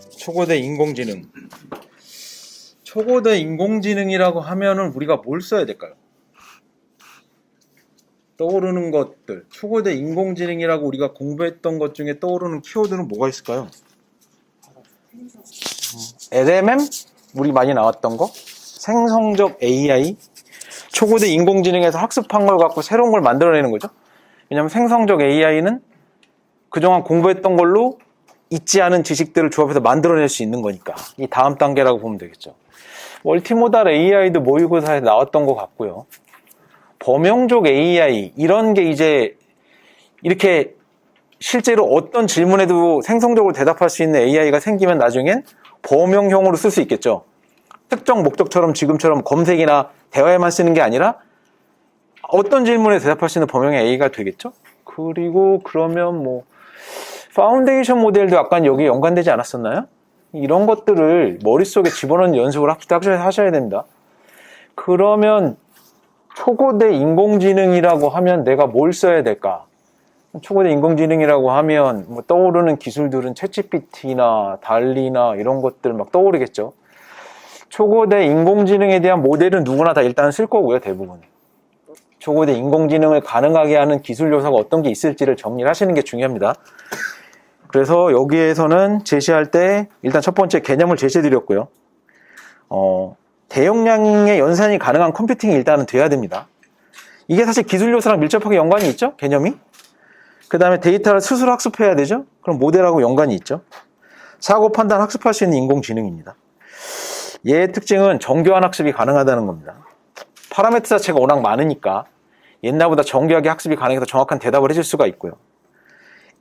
초고대 인공지능. 초고대 인공지능이라고 하면은 우리가 뭘 써야 될까요? 떠오르는 것들. 초고대 인공지능이라고 우리가 공부했던 것 중에 떠오르는 키워드는 뭐가 있을까요? LMM? 우리 많이 나왔던 거? 생성적 AI? 초고대 인공지능에서 학습한 걸 갖고 새로운 걸 만들어내는 거죠. 왜냐하면 생성적 AI는 그동안 공부했던 걸로 있지 않은 지식들을 조합해서 만들어낼 수 있는 거니까 이 다음 단계라고 보면 되겠죠. 멀티모달 AI도 모의고사에 나왔던 것 같고요. 범용적 AI 이런 게 이제 이렇게 실제로 어떤 질문에도 생성적으로 대답할 수 있는 AI가 생기면 나중엔 범용형으로 쓸 수 있겠죠. 특정 목적처럼 지금처럼 검색이나 대화에만 쓰는 게 아니라 어떤 질문에 대답할 수 있는 범용의 AI가 되겠죠. 그리고 그러면 뭐 파운데이션 모델도 약간 여기에 연관되지 않았었나요? 이런 것들을 머릿속에 집어넣는 연습을 하셔야 됩니다. 그러면 초고대 인공지능이라고 하면 내가 뭘 써야 될까? 초고대 인공지능이라고 하면 뭐 떠오르는 기술들은 챗GPT나 달리나 이런 것들 막 떠오르겠죠. 초고대 인공지능에 대한 모델은 누구나 다 일단 쓸 거고요, 대부분. 초고대 인공지능을 가능하게 하는 기술 요소가 어떤 게 있을지를 정리를 하시는 게 중요합니다. 그래서 여기에서는 제시할 때 일단 첫 번째 개념을 제시해 드렸고요. 대용량의 연산이 가능한 컴퓨팅이 일단은 돼야 됩니다. 이게 사실 기술 요소랑 밀접하게 연관이 있죠? 개념이. 그 다음에 데이터를 스스로 학습해야 되죠? 그럼 모델하고 연관이 있죠? 사고 판단 학습할 수 있는 인공지능입니다. 얘의 특징은 정교한 학습이 가능하다는 겁니다. 파라미터 자체가 워낙 많으니까 옛날보다 정교하게 학습이 가능해서 정확한 대답을 해줄 수가 있고요.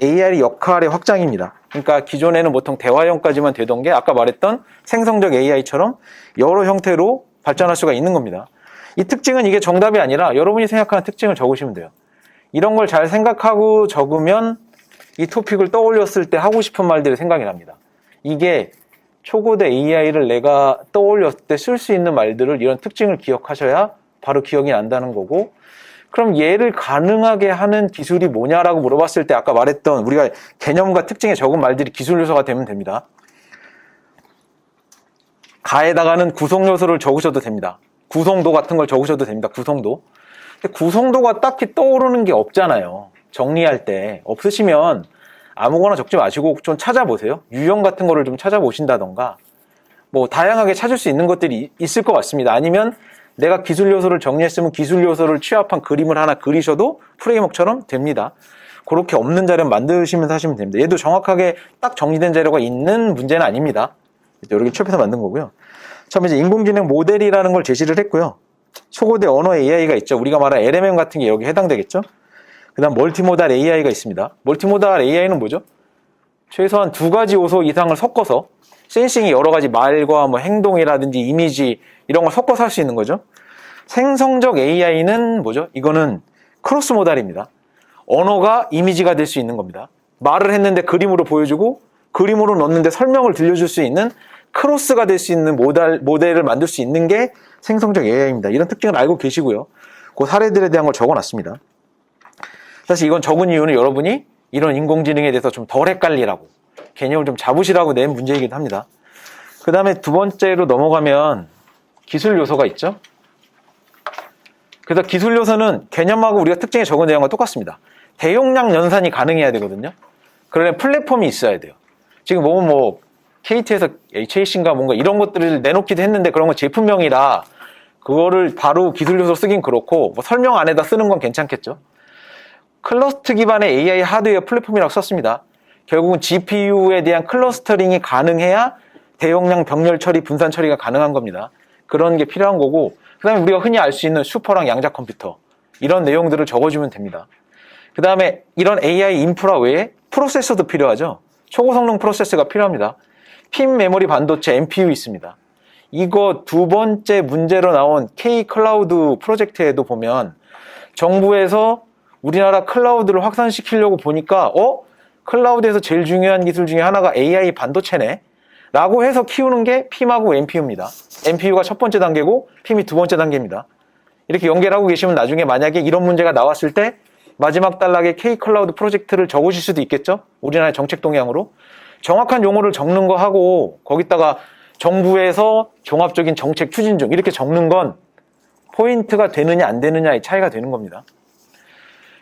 AI의 역할의 확장입니다. 그러니까 기존에는 보통 대화형까지만 되던 게 아까 말했던 생성적 AI처럼 여러 형태로 발전할 수가 있는 겁니다. 이 특징은 이게 정답이 아니라 여러분이 생각하는 특징을 적으시면 돼요. 이런 걸 잘 생각하고 적으면 이 토픽을 떠올렸을 때 하고 싶은 말들이 생각이 납니다. 이게 초고대 AI를 내가 떠올렸을 때 쓸 수 있는 말들을 이런 특징을 기억하셔야 바로 기억이 난다는 거고, 그럼 얘를 가능하게 하는 기술이 뭐냐라고 물어봤을 때 아까 말했던 우리가 개념과 특징에 적은 말들이 기술 요소가 되면 됩니다. 가에다가는 구성 요소를 적으셔도 됩니다. 구성도 같은 걸 적으셔도 됩니다. 구성도. 근데 구성도가 딱히 떠오르는 게 없잖아요. 정리할 때. 없으시면 아무거나 적지 마시고 좀 찾아보세요. 유형 같은 거를 좀 찾아보신다던가 뭐 다양하게 찾을 수 있는 것들이 있을 것 같습니다. 아니면 내가 기술 요소를 정리했으면 기술 요소를 취합한 그림을 하나 그리셔도 프레임워크처럼 됩니다. 그렇게 없는 자료 만드시면서 하시면 됩니다. 얘도 정확하게 딱 정리된 자료가 있는 문제는 아닙니다. 여러 개 취합해서 만든 거고요. 처음에 이제 인공지능 모델이라는 걸 제시를 했고요. 초고대 언어 AI가 있죠. 우리가 말한 LMM 같은 게 여기 해당되겠죠. 그 다음 멀티모달 AI가 있습니다. 멀티모달 AI는 뭐죠? 최소한 두 가지 요소 이상을 섞어서 센싱이 여러 가지 말과 뭐 행동이라든지 이미지 이런 걸 섞어서 할 수 있는 거죠. 생성적 AI는 뭐죠? 이거는 크로스 모달입니다. 언어가 이미지가 될 수 있는 겁니다. 말을 했는데 그림으로 보여주고 그림으로 넣는데 설명을 들려줄 수 있는 크로스가 될 수 있는 모델을 만들 수 있는 게 생성적 AI입니다. 이런 특징을 알고 계시고요. 그 사례들에 대한 걸 적어놨습니다. 사실 이건 적은 이유는 여러분이 이런 인공지능에 대해서 좀 덜 헷갈리라고 개념을 좀 잡으시라고 낸 문제이기도 합니다. 그 다음에 두 번째로 넘어가면 기술 요소가 있죠. 그래서 기술 요소는 개념하고 우리가 특징에 적은 내용과 똑같습니다. 대용량 연산이 가능해야 되거든요. 그러려면 플랫폼이 있어야 돼요. 지금 뭐 KT에서 HAC인가 뭔가 이런 것들을 내놓기도 했는데 그런 건 제품명이라 그거를 바로 기술 요소 쓰긴 그렇고 뭐 설명 안에다 쓰는 건 괜찮겠죠. 클러스터 기반의 AI 하드웨어 플랫폼이라고 썼습니다. 결국은 GPU에 대한 클러스터링이 가능해야 대용량 병렬 처리, 분산 처리가 가능한 겁니다. 그런 게 필요한 거고, 그 다음에 우리가 흔히 알 수 있는 슈퍼랑 양자 컴퓨터 이런 내용들을 적어주면 됩니다. 그 다음에 이런 AI 인프라 외에 프로세서도 필요하죠. 초고성능 프로세서가 필요합니다. 핀 메모리 반도체 NPU 있습니다. 이거 두 번째 문제로 나온 K 클라우드 프로젝트에도 보면 정부에서 우리나라 클라우드를 확산시키려고 보니까 클라우드에서 제일 중요한 기술 중에 하나가 AI 반도체네 라고 해서 키우는 게 핌하고 NPU입니다. NPU가 첫 번째 단계고 핌이 두 번째 단계입니다. 이렇게 연결하고 계시면 나중에 만약에 이런 문제가 나왔을 때 마지막 단락에 K 클라우드 프로젝트를 적으실 수도 있겠죠. 우리나라의 정책 동향으로. 정확한 용어를 적는 거 하고 거기다가 정부에서 종합적인 정책 추진 중 이렇게 적는 건 포인트가 되느냐 안 되느냐의 차이가 되는 겁니다.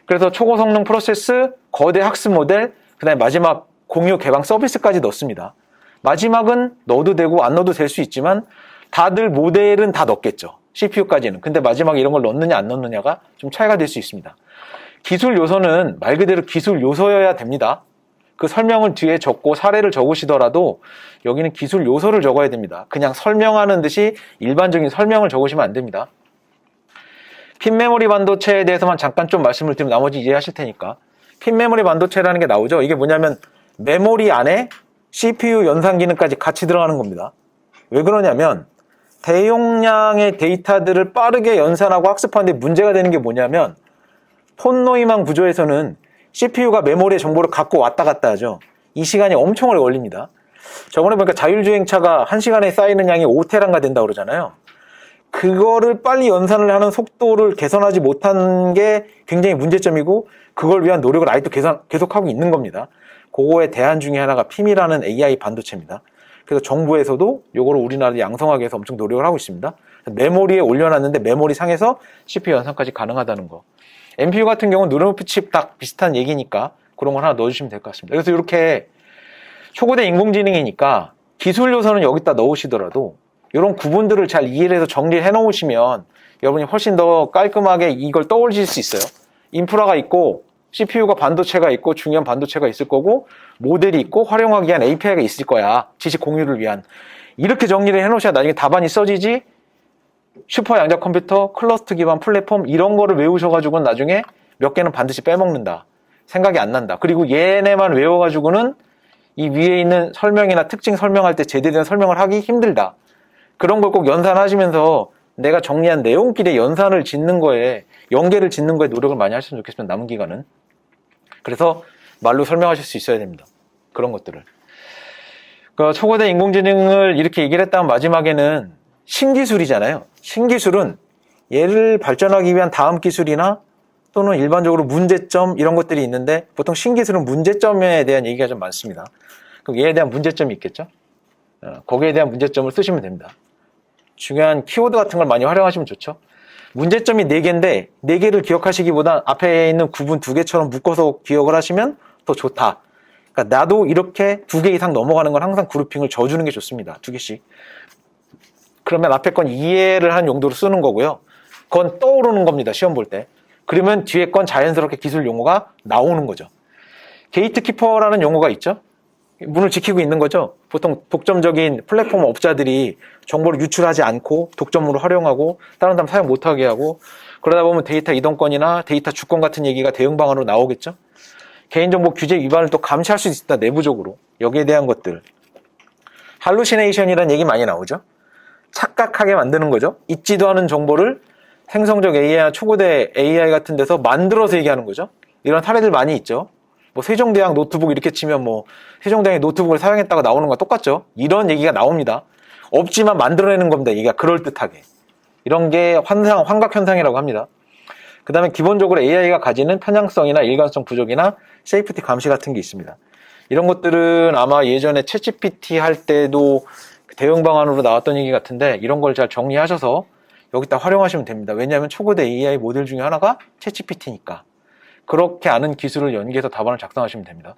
그래서 초고성능 프로세스, 거대 학습 모델, 그 다음에 마지막 공유 개방 서비스까지 넣습니다. 마지막은 넣어도 되고 안 넣어도 될 수 있지만 다들 모델은 다 넣겠죠. CPU까지는. 근데 마지막에 이런 걸 넣느냐 안 넣느냐가 좀 차이가 될 수 있습니다. 기술 요소는 말 그대로 기술 요소여야 됩니다. 그 설명을 뒤에 적고 사례를 적으시더라도 여기는 기술 요소를 적어야 됩니다. 그냥 설명하는 듯이 일반적인 설명을 적으시면 안 됩니다. 핀 메모리 반도체에 대해서만 잠깐 좀 말씀을 드리면 나머지 이해하실 테니까. 핀 메모리 반도체라는 게 나오죠. 이게 뭐냐면 메모리 안에 CPU 연산 기능까지 같이 들어가는 겁니다. 왜 그러냐면 대용량의 데이터들을 빠르게 연산하고 학습하는데 문제가 되는 게 뭐냐면 폰 노이망 구조에서는 CPU가 메모리의 정보를 갖고 왔다 갔다 하죠. 이 시간이 엄청 오래 걸립니다. 저번에 보니까 자율주행차가 1시간에 쌓이는 양이 5테라인가 된다고 그러잖아요. 그거를 빨리 연산을 하는 속도를 개선하지 못한 게 굉장히 문제점이고 그걸 위한 노력을 아직도 계속하고 있는 겁니다. 그거의 대안 중에 하나가 PIM이라는 AI 반도체입니다. 그래서 정부에서도 이거를 우리나라에 양성하기 위해서 엄청 노력을 하고 있습니다. 메모리에 올려놨는데 메모리 상에서 CPU 연산까지 가능하다는 거. MPU 같은 경우는 누르프 칩 딱 비슷한 얘기니까 그런 걸 하나 넣어주시면 될 것 같습니다. 그래서 이렇게 초고대 인공지능이니까 기술 요소는 여기다 넣으시더라도 이런 구분들을 잘 이해를 해서 정리해 놓으시면 여러분이 훨씬 더 깔끔하게 이걸 떠올리실 수 있어요. 인프라가 있고 CPU가 반도체가 있고 중요한 반도체가 있을 거고 모델이 있고 활용하기 위한 API가 있을 거야. 지식 공유를 위한. 이렇게 정리를 해 놓으셔야 나중에 답안이 써지지 슈퍼 양자 컴퓨터, 클러스터 기반 플랫폼 이런 거를 외우셔가지고는 나중에 몇 개는 반드시 빼먹는다. 생각이 안 난다. 그리고 얘네만 외워가지고는 이 위에 있는 설명이나 특징 설명할 때 제대로 된 설명을 하기 힘들다. 그런 걸 꼭 연산하시면서 내가 정리한 내용끼리 연산을 짓는 거에 연계를 짓는 거에 노력을 많이 하셨으면 좋겠습니다. 남은 기간은. 그래서 말로 설명하실 수 있어야 됩니다. 그런 것들을. 그 초고대 인공지능을 이렇게 얘기를 했다면 마지막에는 신기술이잖아요. 신기술은 얘를 발전하기 위한 다음 기술이나 또는 일반적으로 문제점 이런 것들이 있는데 보통 신기술은 문제점에 대한 얘기가 좀 많습니다. 그럼 얘에 대한 문제점이 있겠죠? 거기에 대한 문제점을 쓰시면 됩니다. 중요한 키워드 같은 걸 많이 활용하시면 좋죠. 문제점이 4개인데 4개를 기억하시기보다 앞에 있는 구분 2개처럼 묶어서 기억을 하시면 더 좋다. 그러니까 나도 이렇게 2개 이상 넘어가는 건 항상 그룹핑을 져주는 게 좋습니다. 2개씩. 그러면 앞에 건 이해를 한 용도로 쓰는 거고요. 그건 떠오르는 겁니다. 시험 볼 때. 그러면 뒤에 건 자연스럽게 기술 용어가 나오는 거죠. 게이트키퍼라는 용어가 있죠. 문을 지키고 있는 거죠. 보통 독점적인 플랫폼 업자들이 정보를 유출하지 않고 독점으로 활용하고 다른 사람 사용 못하게 하고 그러다 보면 데이터 이동권이나 데이터 주권 같은 얘기가 대응 방안으로 나오겠죠. 개인정보 규제 위반을 또 감시할 수 있다. 내부적으로. 여기에 대한 것들. 할루시네이션이라는 얘기 많이 나오죠. 착각하게 만드는 거죠. 있지도 않은 정보를 생성적 AI나 초고대 AI 같은 데서 만들어서 얘기하는 거죠. 이런 사례들 많이 있죠. 뭐 세종대왕 노트북 이렇게 치면 뭐 세종대왕이 노트북을 사용했다가 나오는 거 똑같죠. 이런 얘기가 나옵니다. 없지만 만들어내는 겁니다. 얘기가 그럴듯하게. 이런 게 환각현상이라고 합니다. 그 다음에 기본적으로 AI가 가지는 편향성이나 일관성 부족이나 세이프티 감시 같은 게 있습니다. 이런 것들은 아마 예전에 챗GPT 할 때도 대응 방안으로 나왔던 얘기 같은데 이런 걸 잘 정리하셔서 여기다 활용하시면 됩니다. 왜냐하면 초고대 AI 모델 중에 하나가 챗GPT니까. 그렇게 아는 기술을 연계해서 답안을 작성하시면 됩니다.